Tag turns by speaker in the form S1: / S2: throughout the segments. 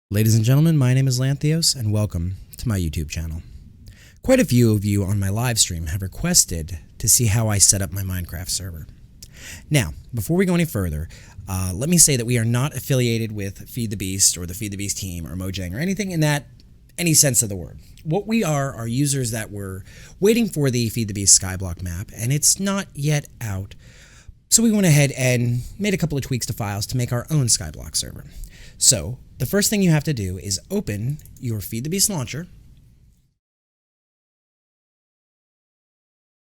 S1: Ladies and gentlemen, my name is Lanthios, and welcome to my YouTube channel. Quite a few of you on my live stream have requested to see how I set up my Minecraft server. Now, before we go any further, let me say that we are not affiliated with Feed the Beast or the Feed the Beast team or Mojang or anything in that any sense of the word. What we are users that were waiting for the Feed the Beast Skyblock map, and it's not yet out. So we went ahead and made a couple of tweaks to files to make our own Skyblock server. So the first thing you have to do is open your Feed the Beast launcher,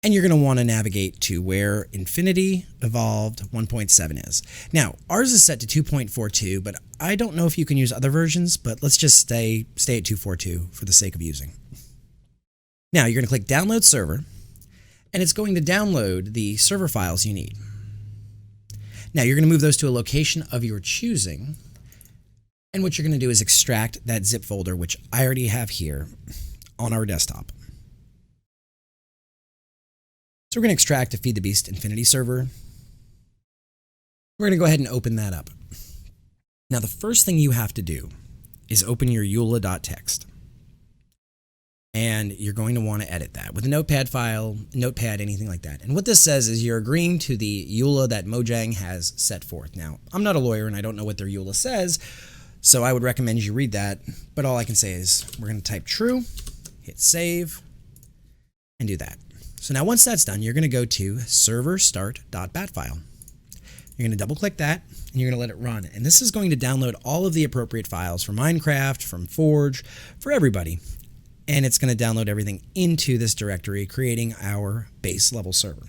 S1: and you're going to want to navigate to where Infinity Evolved 1.7 is. Now, ours is set to 2.42, but I don't know if you can use other versions, but let's just stay at 2.42 for the sake of using. Now, you're going to click Download Server, and it's going to download the server files you need. Now, you're going to move those to a location of your choosing, and what you're going to do is extract that zip folder, which I already have here on our desktop. So we're going to extract a Feed the Beast Infinity server. We're going to go ahead and open that up. Now, the first thing you have to do is open your eula.txt. And you're going to want to edit that with a notepad file, notepad, anything like that. And what this says is you're agreeing to the EULA that Mojang has set forth. Now, I'm not a lawyer and I don't know what their EULA says, so I would recommend you read that. But all I can say is we're going to type true, hit save, and do that. So now once that's done, you're going to go to server-start.bat file. You're going to double click that and you're going to let it run. And this is going to download all of the appropriate files for Minecraft, from Forge, for everybody. And it's going to download everything into this directory, creating our base level server.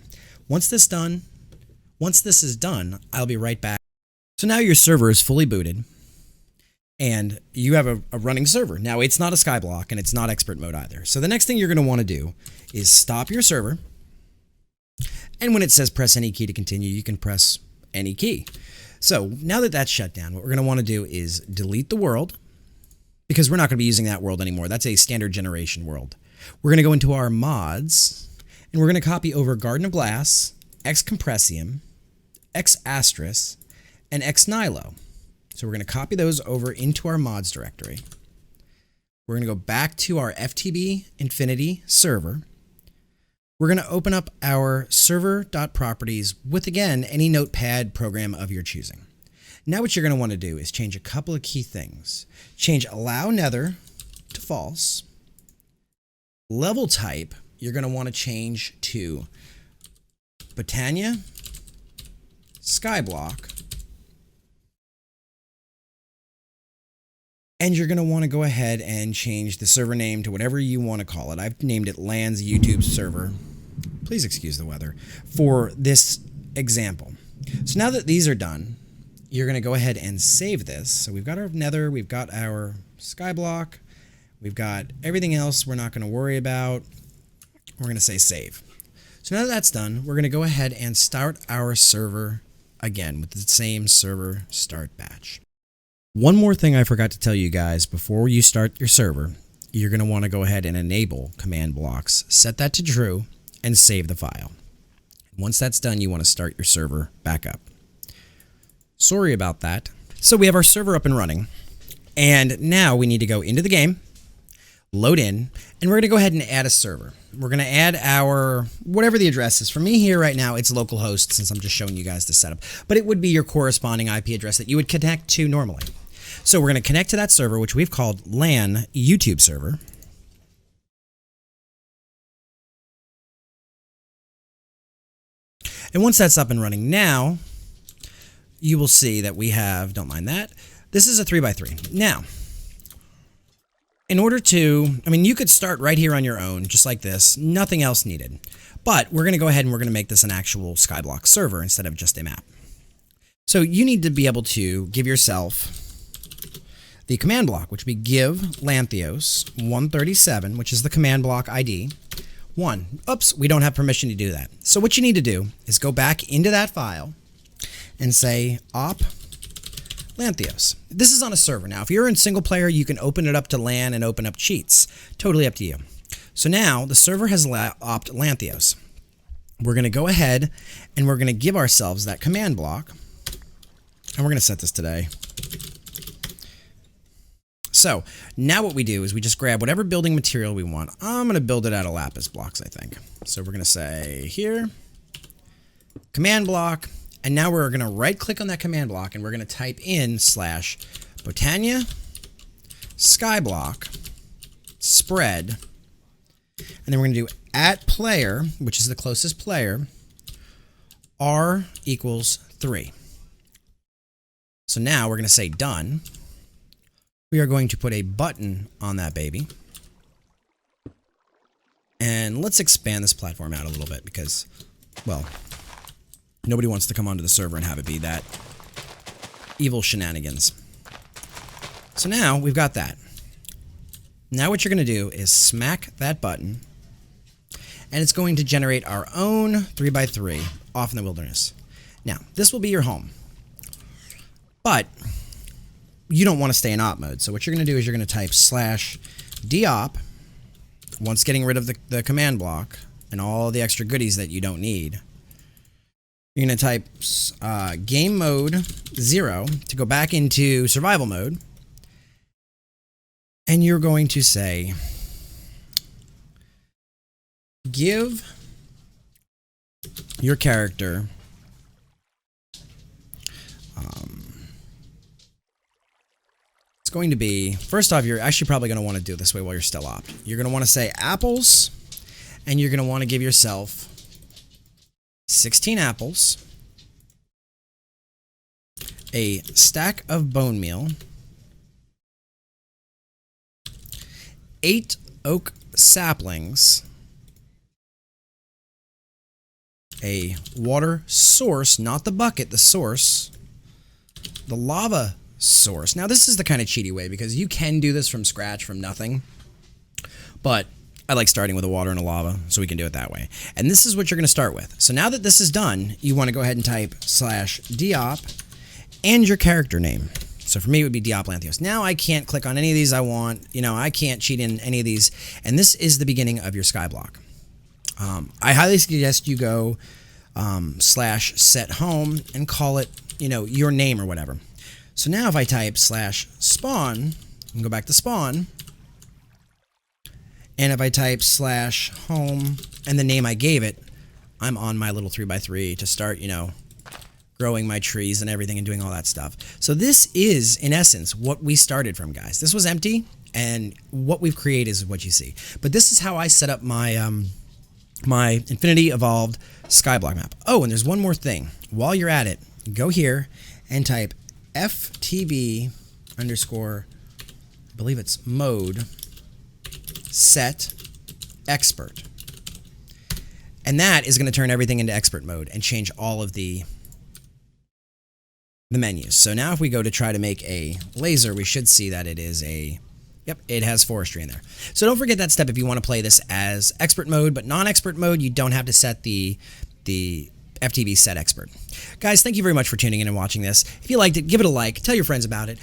S1: Once this is done, I'll be right back. So now your server is fully booted and you have a running server. Now it's not a Skyblock and it's not expert mode either. So the next thing you're going to want to do is stop your server. And when it says press any key to continue, you can press any key. So now that that's shut down, what we're going to want to do is delete the world, because we're not going to be using that world anymore. That's a standard generation world. We're going to go into our mods, and we're going to copy over Garden of Glass, X Compressium, X Astris, and X Nilo. So we're going to copy those over into our mods directory. We're going to go back to our FTB Infinity server. We're going to open up our server.properties with, again, any notepad program of your choosing. Now what you're going to want to do is change a couple of key things. Change allow nether to false. Level type, you're going to want to change to Botania, Skyblock, and you're going to want to go ahead and change the server name to whatever you want to call it. I've named it Land's YouTube server. Please excuse the weather for this example. So now that these are done, you're going to go ahead and save this. So we've got our nether, we've got our Skyblock, we've got everything else we're not going to worry about. We're going to say save. So now that that's done, we're going to go ahead and start our server again with the same server start batch. One more thing I forgot to tell you guys before you start your server, you're going to want to go ahead and enable command blocks, set that to true, and save the file. Once that's done, you want to start your server back up. Sorry about that. So we have our server up and running, and now we need to go into the game, load in, and we're going to go ahead and add a server. We're going to add our, whatever the address is. For me here right now, it's localhost since I'm just showing you guys the setup, but it would be your corresponding IP address that you would connect to normally. So we're going to connect to that server, which we've called LAN YouTube server. And once that's up and running now, you will see that we have, don't mind that, this is a 3x3. Now, in order to, you could start right here on your own, just like this, nothing else needed. But we're going to go ahead and we're going to make this an actual Skyblock server instead of just a map. So you need to be able to give yourself the command block, which would be give Lanthios 137, which is the command block ID. Oops, we don't have permission to do that. So what you need to do is go back into that file and say op Lanthios. This is on a server. Now, if you're in single player, you can open it up to LAN and open up cheats. Totally up to you. So now the server has opt Lanthios. We're going to go ahead and we're going to give ourselves that command block. And we're going to set this today. So now what we do is we just grab whatever building material we want. I'm going to build it out of lapis blocks, I think. So we're going to say here, command block, and now we're going to right click on that command block and we're going to type in /Botania Skyblock spread, and then we're going to do @player, which is the closest player, r equals 3. So now we're going to say done. We are going to put a button on that baby. And let's expand this platform out a little bit because, well, nobody wants to come onto the server and have it be that evil shenanigans. So now we've got that. Now what you're going to do is smack that button, and it's going to generate our own 3x3 off in the wilderness. Now, this will be your home, but you don't want to stay in op mode. So what you're going to do is you're going to type /dop, once getting rid of the command block and all the extra goodies that you don't need. You're going to type game mode 0 to go back into survival mode. And you're going to say, give your character it's going to be, first off, you're actually probably going to want to do it this way while you're still opt. You're going to want to say apples, and you're going to want to give yourself 16 apples, a stack of bone meal, 8 oak saplings, a water source, not the bucket, the source, the lava source. Now this is the kind of cheaty way because you can do this from scratch, from nothing, but I like starting with a water and a lava, so we can do it that way. And this is what you're going to start with. So now that this is done, you want to go ahead and type /diop and your character name. So for me, it would be Diop Lanthios. Now I can't click on any of these I want. You know, I can't cheat in any of these. And this is the beginning of your Skyblock. I highly suggest you go /set home and call it, you know, your name or whatever. So now if I type /spawn and go back to spawn, and if I type /home and the name I gave it, I'm on my little 3x3 to start, you know, growing my trees and everything and doing all that stuff. So this is, in essence, what we started from, guys. This was empty, and what we've created is what you see. But this is how I set up my my Infinity Evolved Skyblock map. Oh, and there's one more thing. While you're at it, go here and type FTB underscore, I believe it's mode, set expert. And that is going to turn everything into expert mode and change all of the menus. So now if we go to try to make a laser, we should see that it is a, yep, it has forestry in there. So don't forget that step if you want to play this as expert mode, but non-expert mode, you don't have to set the FTB set expert. Guys, thank you very much for tuning in and watching this. If you liked it, give it a like, tell your friends about it.